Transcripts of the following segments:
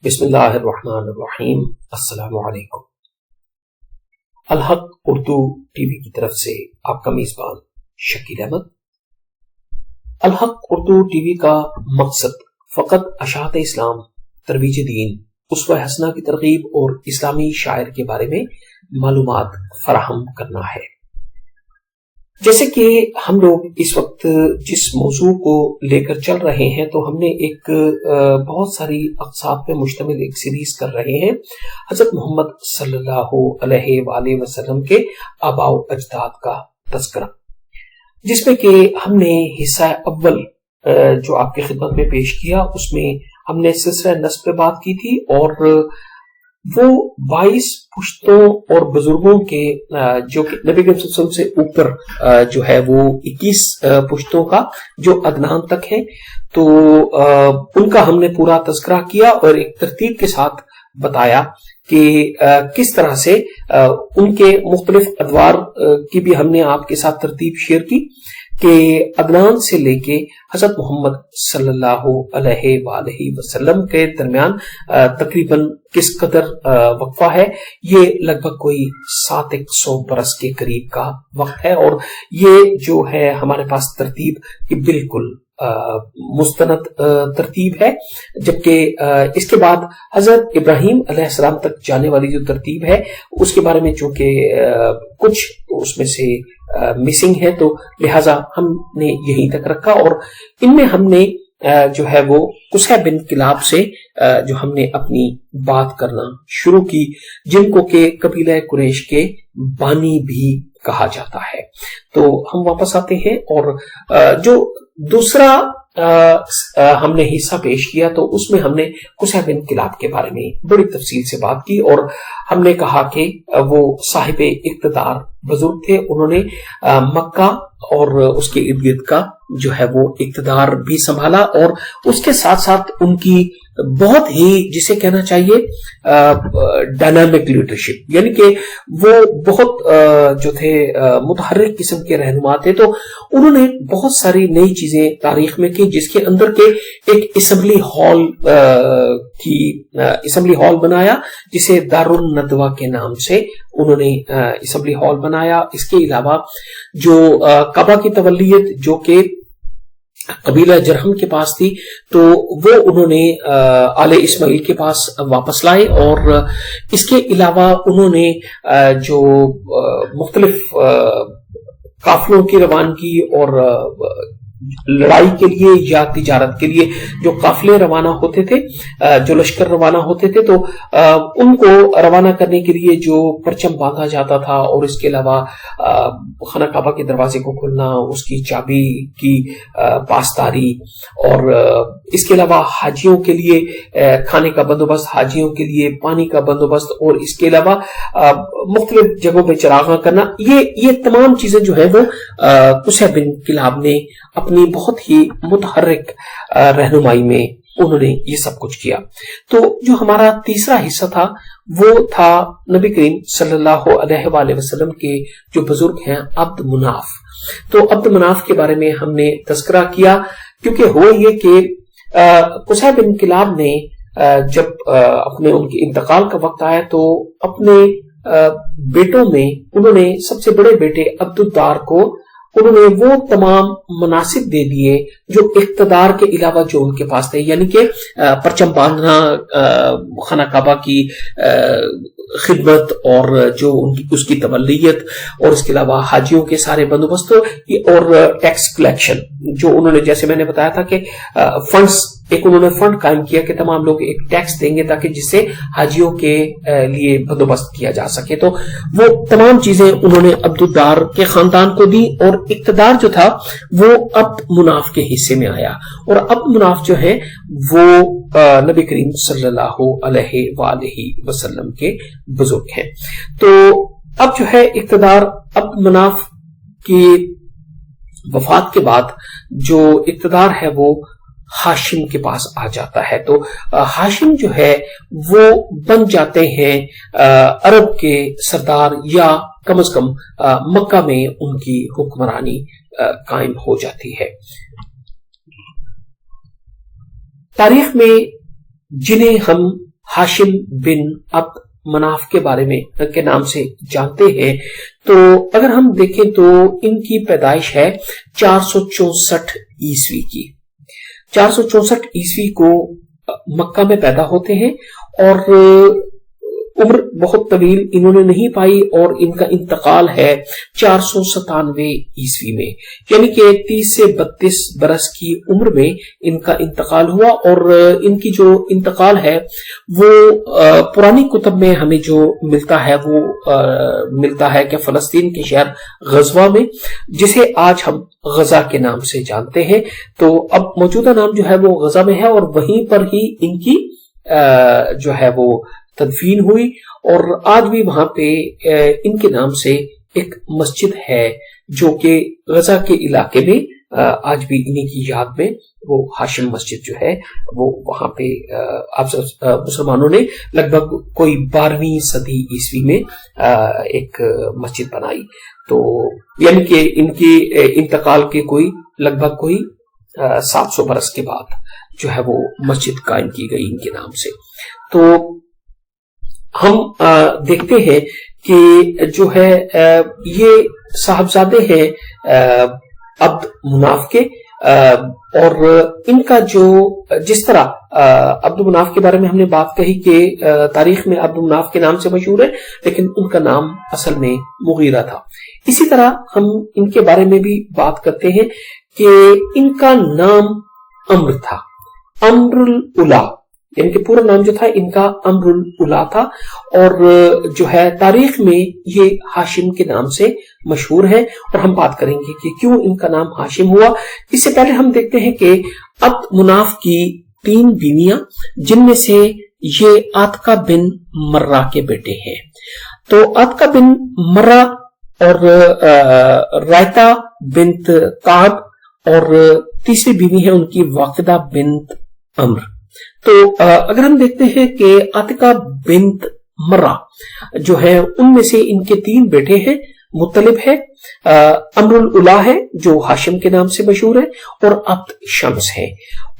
بسم اللہ الرحمن الرحیم۔ السلام علیکم۔ الحق اردو ٹی وی کی طرف سے آپ کا میزبان شکیل احمد۔ الحق اردو ٹی وی کا مقصد فقط اشاعت اسلام، ترویج دین، اسوہ حسنہ کی ترغیب اور اسلامی شاعر کے بارے میں معلومات فراہم کرنا ہے۔ جیسے کہ ہم لوگ اس وقت جس موضوع کو لے کر چل رہے ہیں تو ہم نے ایک بہت ساری اقساط پہ مشتمل ایک سیریز کر رہے ہیں، حضرت محمد صلی اللہ علیہ وآلہ وسلم کے آباء و اجداد کا تذکرہ، جس میں کہ ہم نے حصہ اول جو آپ کی خدمت میں پیش کیا، اس میں ہم نے سلسلہ نسب پہ بات کی تھی اور وہ 22 پشتوں اور بزرگوں کے جو کہ نبی کریم صلی اللہ علیہ وسلم سے اوپر جو ہے وہ 21 پشتوں کا جو عدنان تک ہے، تو ان کا ہم نے پورا تذکرہ کیا اور ایک ترتیب کے ساتھ بتایا کہ کس طرح سے ان کے مختلف ادوار کی بھی ہم نے آپ کے ساتھ ترتیب شیئر کی کہ عدنان سے لے کے حضرت محمد صلی اللہ علیہ وآلہ وسلم کے درمیان تقریباً کس قدر وقفہ ہے۔ یہ لگ بھگ کوئی 700 برس کے قریب کا وقت ہے، اور یہ جو ہے ہمارے پاس ترتیب یہ بالکل مستند ترتیب ہے، جبکہ اس کے بعد حضرت ابراہیم علیہ السلام تک جانے والی جو ترتیب ہے اس کے بارے میں چونکہ کچھ اس میں سے مسنگ ہے، تو لہٰذا ہم نے یہیں تک رکھا، اور ان میں ہم نے جو ہے وہ قصہ بن کلاب سے جو ہم نے اپنی بات کرنا شروع کی، جن کو کہ قبیلہ قریش کے بانی بھی کہا جاتا ہے۔ تو ہم واپس آتے ہیں اور جو دوسرا ہم نے حصہ پیش کیا تو اس میں ہم نے قصہ بن کلاب کے بارے میں بڑی تفصیل سے بات کی، اور ہم نے کہا کہ وہ صاحب اقتدار بزرگ تھے، انہوں نے مکہ اور اس کے ارد گرد کا جو ہے وہ اقتدار بھی سنبھالا، اور اس کے ساتھ ساتھ ان کی بہت ہی جسے کہنا چاہیے ڈائنامک لیڈرشپ، یعنی کہ وہ بہت جو تھے متحرک قسم کے رہنما تھے، تو انہوں نے بہت ساری نئی چیزیں تاریخ میں کی، جس کے اندر کے ایک اسمبلی ہال بنایا، جسے دارالندوہ کے نام سے انہوں نے اسمبلی ہال بنایا۔ اس کے علاوہ جو کعبہ کی تولیت جو کہ قبیلہ جرہم کے پاس تھی، تو وہ انہوں نے آل اسماعیل کے پاس واپس لائے، اور اس کے علاوہ انہوں نے جو مختلف قافلوں کی روانگی اور لڑائی کے لیے یا تجارت کے لیے جو قافلے روانہ ہوتے تھے، جو لشکر روانہ ہوتے تھے، تو ان کو روانہ کرنے کے لیے جو پرچم باندھا جاتا تھا، اور اس کے علاوہ خانہ کعبہ کے دروازے کو کھولنا، اس کی چابی کی پاسداری، اور اس کے علاوہ حاجیوں کے لیے کھانے کا بندوبست، حاجیوں کے لیے پانی کا بندوبست، اور اس کے علاوہ مختلف جگہوں پہ چراغاں کرنا، یہ تمام چیزیں جو ہے وہ قصہ بن کلاب نے اپنی بہت ہی متحرک رہنمائی میں انہوں نے یہ سب کچھ کیا۔ تو جو ہمارا تیسرا حصہ تھا وہ تھا نبی کریم صلی اللہ علیہ وآلہ وسلم کے جو بزرگ ہیں عبد مناف۔ تو عبد مناف کے بارے میں ہم نے تذکرہ کیا، کیونکہ ہوا یہ کہ قصہ بن کلاب نے جب اپنے ان کے انتقال کا وقت آیا تو اپنے بیٹوں میں انہوں نے سب سے بڑے بیٹے عبد الدار کو انہوں نے وہ تمام مناصب دے دیے جو اقتدار کے علاوہ جو ان کے پاس تھے، یعنی کہ پرچم باندھنا، خانہ کعبہ کی خدمت، اور جو اس کی تولیت، اور اس کے علاوہ حاجیوں کے سارے بندوبست، اور ٹیکس کلیکشن، جو انہوں نے جیسے میں نے بتایا تھا کہ فنڈز ایک انہوں نے فنڈ قائم کیا کہ تمام لوگ ایک ٹیکس دیں گے تاکہ جس سے حاجیوں کے لیے بندوبست کیا جا سکے، تو وہ تمام چیزیں انہوں نے عبد الدار کے خاندان کو دی، اور اقتدار جو تھا وہ عبد مناف کے حصے میں آیا، اور عبد مناف جو ہے وہ نبی کریم صلی اللہ علیہ وآلہ وسلم کے بزرگ ہیں۔ تو اب جو ہے اقتدار عبد مناف کی وفات کے بعد جو اقتدار ہے وہ ہاشم کے پاس آ جاتا ہے، تو ہاشم جو ہے وہ بن جاتے ہیں عرب کے سردار، یا کم از کم مکہ میں ان کی حکمرانی قائم ہو جاتی ہے۔ تاریخ میں جنہیں ہم हाशिम बिन अब्द मनाफ के बारे में के नाम से जानते हैं। तो अगर हम देखें तो इनकी पैदाइश है 464 ईस्वी की। 464 ईस्वी को मक्का में पैदा होते हैं और उम्र बहुत तवील इन्होंने नहीं पाई और इनका इंतकाल है 497 ईस्वी में, यानी कि 30 से 32 बरस की उम्र में इनका इंतकाल हुआ। और इनकी जो इंतकाल है वो पुरानी कुतब में हमें जो मिलता है वो मिलता है कि फलस्तीन के शहर गजवा में, जिसे आज हम गजा के नाम से जानते हैं। तो अब मौजूदा नाम जो है वो गजा में है और वहीं पर ही इनकी जो है वो तदफीन हुई और आज भी वहां पे इनके नाम से एक मस्जिद है जो कि गजा के इलाके में आज भी इन्हीं की याद में वो हाशिम मस्जिद जो है वो वहां पे मुसलमानों ने लगभग कोई 12वीं सदी ईस्वी में एक मस्जिद बनाई। तो यानी कि इनके इंतकाल के कोई लगभग कोई 700 बरस के बाद जो है वो मस्जिद कायम की गई इनके नाम से। तो हम देखते हैं कि जो है ये साहबजादे हैं अब्द मुनाफ के, और इनका जो जिस तरह अब्द मुनाफ के बारे में हमने बात कही कि तारीख में अब्द मुनाफ के नाम से मशहूर है, लेकिन उनका नाम असल में मुगीरा था। इसी तरह हम इनके बारे में भी बात करते हैं कि इनका नाम अम्र था, अम्रुल उला, यानी कि पूरा नाम जो था इनका अम्रुल उला था। और जो है तारीख में ये हाशिम के नाम से मशहूर है और हम बात करेंगे कि क्यों इनका नाम हाशिम हुआ। इससे पहले हम देखते हैं कि अब्द मुनाफ की 3 बीवियां, जिनमें से ये आतका बिन मर्रा के बेटे हैं। तो आतका बिन मर्रा और रायता बिन्त काब, और तीसरी बीवी है उनकी वाकिदा बिन्त अम्र। तो अगर हम देखते हैं कि आतिका बिन्त मर्रा जो है उनमें से इनके 3 बेटे हैं। मुत्तलिब है, अमरुल उला है जो हाशिम के नाम से मशहूर है, और अब्द शम्स है,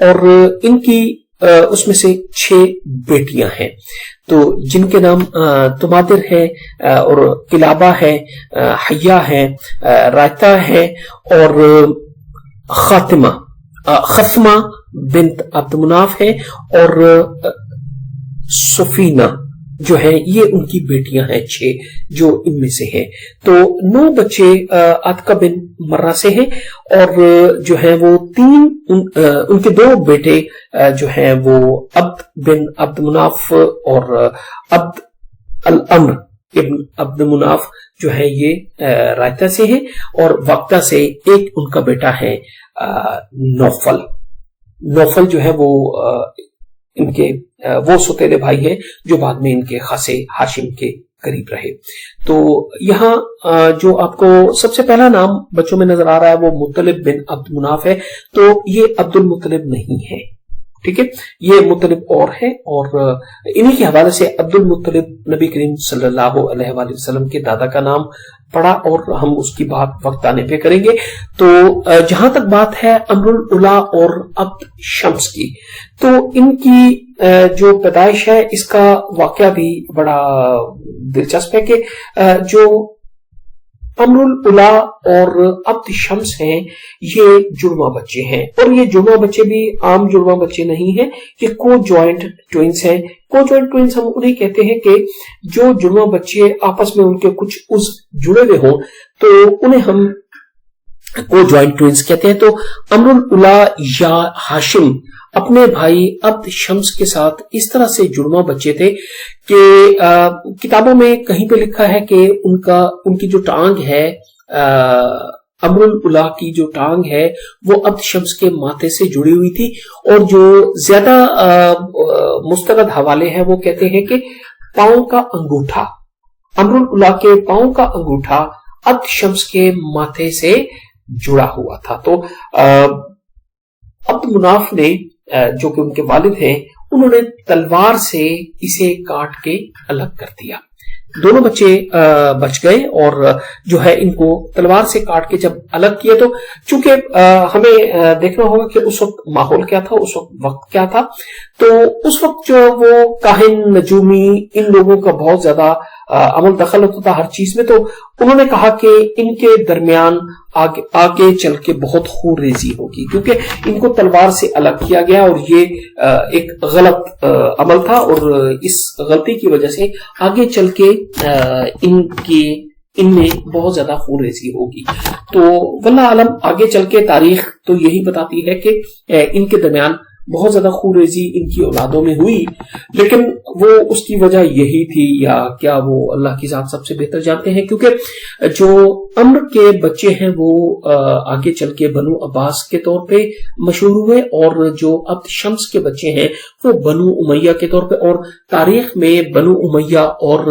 और इनकी उसमें से 6 बेटियां हैं। तो जिनके नाम तुमादिर है और किलाबा है, हया है, रायता है और खस्मा बिन्त अब्द मुनाफ है, और सुफीना जो है ये उनकी बेटियां हैं 6 जो इनमें से हैं। तो 9 बच्चे आतका बिन मर्रा से हैं, और जो है वो 3 उनके 2 बेटे जो हैं वो अब्द बिन अब्द मुनाफ और अब्द अल अम्र इब्न अब्द मुनाफ जो है ये रायता से है, और वक्ता से एक उनका बेटा है नौफल। नौफल जो है वो इनके वो सौतेले भाई है जो बाद में इनके खासे हाशिम के करीब रहे। तो यहाँ जो आपको सबसे पहला नाम बच्चों में नजर आ रहा है वो मुत्तलिब बिन अब्द मुनाफ है। तो ये अब्दुल मुत्तलिब नहीं है, ठीक है, ये मुत्तलिब और है, और इन्हीं के हवाले से अब्दुल मुत्तलिब नबी करीम सल्लल्लाहु अलैहि वसल्लम के दादा का नाम पड़ा, और हम उसकी बात वक्त आने पे करेंगे। तो जहां तक बात है अमरुल उला और अब्द शम्स की, तो इनकी जो पैदाइश है इसका वाकया भी बड़ा दिलचस्प है कि जो अमरुल उला और अब्द शम्स हैं ये जुड़वा बच्चे हैं, और ये जुड़वा बच्चे भी आम जुड़वा बच्चे नहीं हैं, ये को ज्वाइंट ट्विंस हैं। को ज्वाइंट ट्विंस हम उन्हें कहते हैं कि जो जुड़वा बच्चे आपस में उनके कुछ उस जुड़े हुए हों तो उन्हें हम को ज्वाइंट ट्विंस कहते हैं। तो अमरुल उला या हाशिम अपने भाई अब्द शम्स के साथ इस तरह से जुड़वा बच्चे थे कि किताबों में कहीं पे लिखा है कि उनकी जो टांग है अमरुल उला की जो टांग है वो अब्द शम्स के माथे से जुड़ी हुई थी, और जो ज्यादा मुस्तनद हवाले हैं वो कहते हैं कि पांव का अंगूठा, अमरुल उला के पांव का अंगूठा अब्द शम्स के माथे से जुड़ा हुआ था। तो अब्द मुनाफ ने जो कि उनके वालिद हैं उन्होंने तलवार से इसे काट के अलग कर दिया। दोनों बच्चे बच गए और जो है इनको तलवार से काट के जब अलग किए तो चूंकि हमें देखना होगा कि उस वक्त माहौल क्या था, उस वक्त क्या था। तो उस वक्त जो वो काहिन, नजूमी, इन लोगों का बहुत ज्यादा अमल दखल होता था हर चीज में। तो उन्होंने कहा कि इनके दरमियान आगे चल के बहुत खूनरेजी होगी, क्योंकि इनको तलवार से अलग किया गया और ये एक गलत अमल था और इस गलती की वजह से आगे चल के इनमें बहुत ज्यादा खूनरेजी होगी। तो वल्लाह आलम आगे चल के तारीख तो यही बताती है कि इनके दरमियान बहुत ज्यादा खूनरेजी इनकी औलादों में हुई, लेकिन वो उसकी वजह यही थी या क्या वो अल्लाह की जात सबसे बेहतर जानते हैं। क्योंकि जो अम्र के बच्चे हैं वो आगे चल के बनु अब्बास के तौर पे मशहूर हुए और जो अब्द शम्स के बच्चे हैं वो बनु उमैया के तौर पे, और तारीख में बनु उमैया और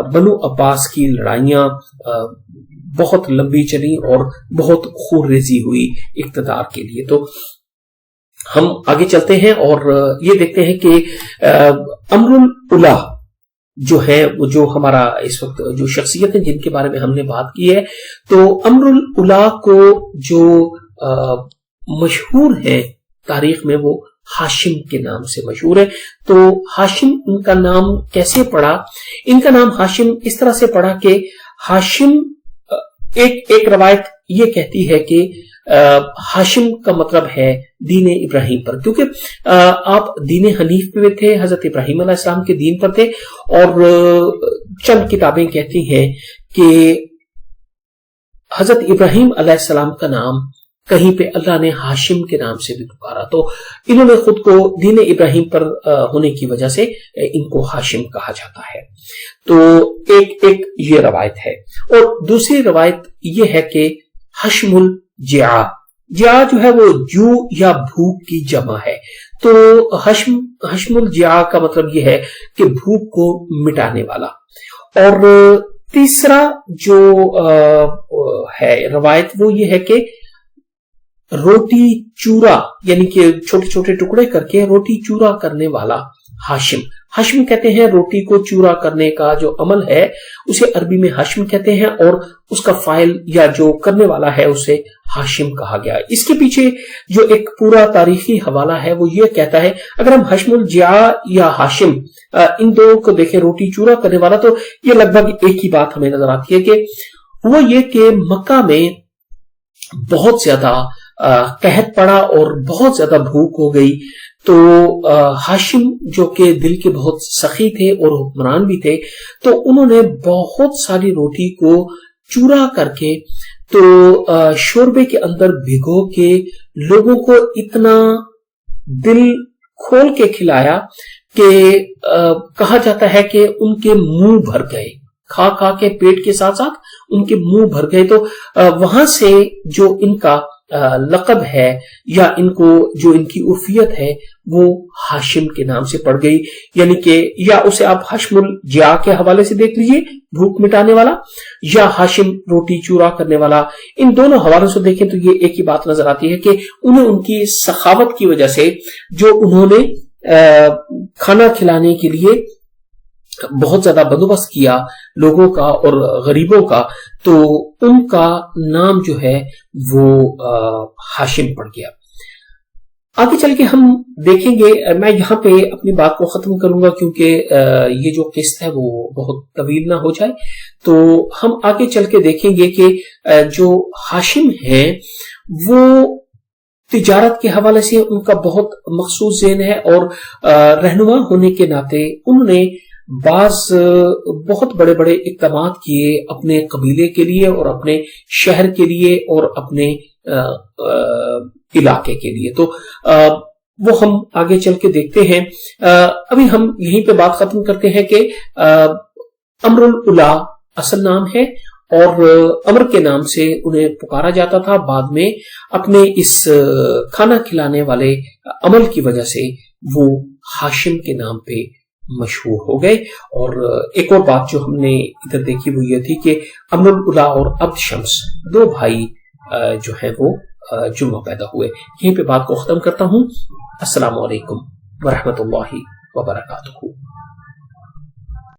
बनु अब्बास की लड़ाइयां बहुत लंबी चली और बहुत खूनरेजी हुई इक्तदार के लिए। तो हम आगे चलते हैं और ये देखते हैं कि अमरुल उला जो है वो जो हमारा इस वक्त जो शख्सियत है जिनके बारे में हमने बात की है, तो अमरुल उला को जो मशहूर है तारीख में वो हाशिम के नाम से मशहूर है। तो हाशिम इनका नाम कैसे पड़ा? इनका नाम हाशिम इस तरह से पड़ा कि हाशिम एक रवायत ये कहती है कि हाशिम का मतलब है दीने इब्राहिम पर, क्योंकि आप दीने हनीफ पे थे, हजरत इब्राहिम अलैहिस्सलाम के दीन पर थे। और चंद किताबें कहती हैं कि हजरत इब्राहिम अलैहिस्सलाम का नाम कहीं पे अल्लाह ने हाशिम के नाम से भी पुकारा, तो इन्होंने खुद को दीने इब्राहिम पर होने की वजह से इनको हाशिम कहा जाता है। तो एक ये रवायत है। और दूसरी रवायत ये है कि हशमुल जिया जो है वो जू या भूख की जमा है। तो हशमुल जिया का मतलब ये है कि भूख को मिटाने वाला। और तीसरा जो है रवायत वो ये है कि रोटी चूरा, यानी कि छोटे छोटे टुकड़े करके रोटी चूरा करने वाला हाशिम। हश्म कहते हैं रोटी को चूरा करने का जो अमल है उसे अरबी में हश्म कहते हैं, और उसका फाइल या जो करने वाला है उसे हाशिम कहा गया। इसके पीछे जो एक पूरा तारीखी हवाला है वो ये कहता है, अगर हम हश्मुल जिया या हाशिम इन दो को देखें, रोटी चूरा करने वाला, तो ये लगभग एक ही बात हमें नजर आती है कि वो ये कि मक्का में बहुत ज्यादा कहत पड़ा और बहुत ज्यादा भूख हो गई। तो हाशिम जो कि दिल के बहुत सखी थे और हुक्मरान भी थे, तो उन्होंने बहुत सारी रोटी को चूरा करके तो शोरबे के अंदर भिगो के लोगों को इतना दिल खोल के खिलाया कि कहा जाता है कि उनके मुंह भर गए, खा खा के पेट के साथ साथ उनके मुंह भर गए। तो वहां से जो इनका लक़ब है या इनको जो इनकी उर्फियत है वो हाशिम के नाम से पड़ गई। यानी कि या उसे आप हश्मुल जिया के हवाले से देख लीजिए, भूख मिटाने वाला, या हाशिम रोटी चूरा करने वाला। इन दोनों हवालों से देखें तो ये एक ही बात नजर आती है कि उन्हें उनकी सखावत की वजह से जो उन्होंने खाना खिलाने के लिए बहुत ज्यादा बंदोबस्त किया लोगों का और गरीबों का, तो उनका नाम जो है वो हाशिम पड़ गया। आगे चल के हम देखेंगे, मैं यहाँ पे अपनी बात को खत्म करूंगा क्योंकि ये जो किस्त है वो बहुत तवील ना हो जाए। तो हम आगे चल के देखेंगे कि जो हाशिम है वो तिजारत के हवाले से उनका बहुत मखसूस ज़हन है, और रहनुमा होने के नाते उन्होंने बाज बहुत बड़े बड़े इक़दामात किए अपने कबीले के लिए और अपने शहर के लिए और अपने इलाके के लिए। तो वो हम आगे चल के देखते हैं। अभी हम यहीं पे बात खत्म करते हैं कि अमरुल उला असल नाम है और अमर के नाम से उन्हें पुकारा जाता था। बाद में अपने इस खाना खिलाने वाले अमल की वजह से वो हाशिम के नाम पे मशहूर हो गए। और एक और बात जो हमने इधर देखी वो ये थी कि अमरुल उला और अब्द शम्स दो भाई जो है वो जुम्मा पैदा हुए। यहीं पे बात को खत्म करता हूँ। अस्सलामु अलैकुम वरहमतुल्लाहि वबरकातुहू।